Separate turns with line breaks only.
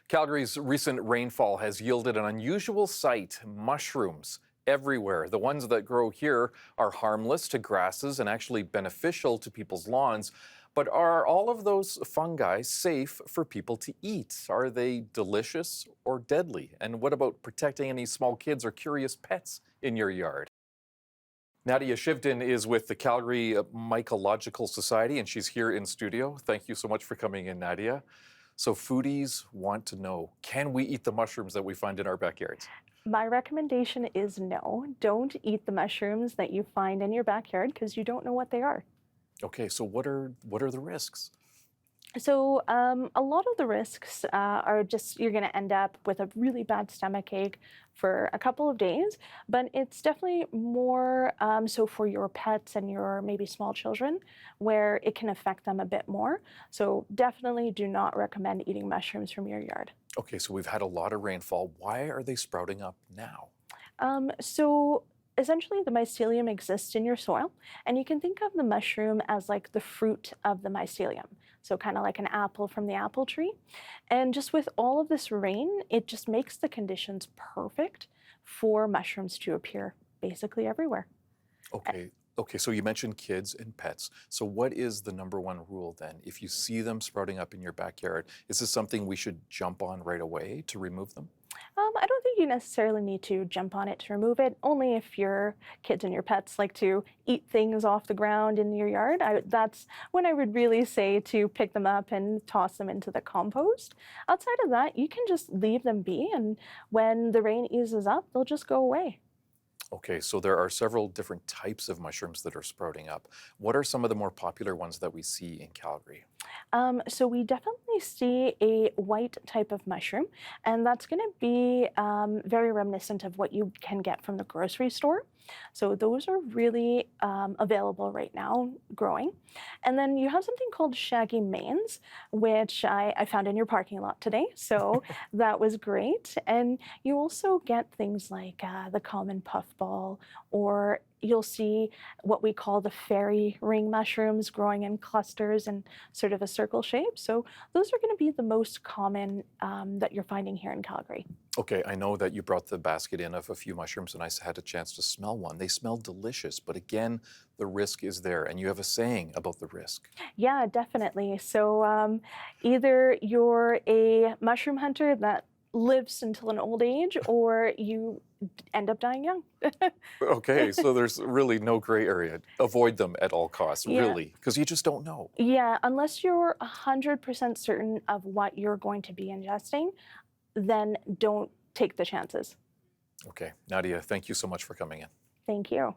Calgary's recent rainfall has yielded an unusual sight, mushrooms everywhere. The ones that grow here are harmless to grasses and actually beneficial to people's lawns. But are all of those fungi safe for people to eat? Are they delicious or deadly? And what about protecting any small kids or curious pets in your yard? Nadia Shivden is with the Calgary Mycological Society, and she's here in studio. Thank you so much for coming in, Nadia. So foodies want to know, can we eat the mushrooms that we find in our backyards?
My recommendation is no. Don't eat the mushrooms that you find in your backyard because you don't know what they are.
Okay, so what are the risks?
So a lot of the risks are just you're going to end up with a really bad stomach ache for a couple of days, but it's definitely more so for your pets and your maybe small children where it can affect them a bit more. So definitely do not recommend eating mushrooms from your yard.
Okay, so we've had a lot of rainfall. Why are they sprouting up now?
So essentially the mycelium exists in your soil, and you can think of the mushroom as like the fruit of the mycelium. So kind of like an apple from the apple tree. And just with all of this rain, it just makes the conditions perfect for mushrooms to appear basically everywhere.
Okay. Okay, so you mentioned kids and pets. So what is the number one rule then? If you see them sprouting up in your backyard, is this something we should jump on right away to remove them?
I don't think you necessarily need to jump on it to remove it, only if your kids and your pets like to eat things off the ground in your yard. That's when I would really say to pick them up and toss them into the compost. Outside of that, you can just leave them be, and when the rain eases up, they'll just go away.
Okay, so there are several different types of mushrooms that are sprouting up. What are some of the more popular ones that we see in Calgary?
So we definitely see a white type of mushroom, and that's going to be very reminiscent of what you can get from the grocery store. So those are really available right now, growing. And then you have something called shaggy manes, which I found in your parking lot today. So that was great. And you also get things like the common puffball, or you'll see what we call the fairy ring mushrooms growing in clusters and sort of a circle shape. So those are going to be the most common that you're finding here in Calgary.
Okay, I know that you brought the basket in of a few mushrooms and I had a chance to smell one. They smell delicious, but again, the risk is there. And you have a saying about the risk.
Yeah, definitely. So either you're a mushroom hunter that lives until an old age, or you end up dying young.
Okay, so there's really no gray area. Avoid them at all costs,
Yeah.
really, because you just don't know.
Yeah, unless you're 100% certain of what you're going to be ingesting, then don't take the chances.
Okay, Nadia, thank you so much for coming in.
Thank you.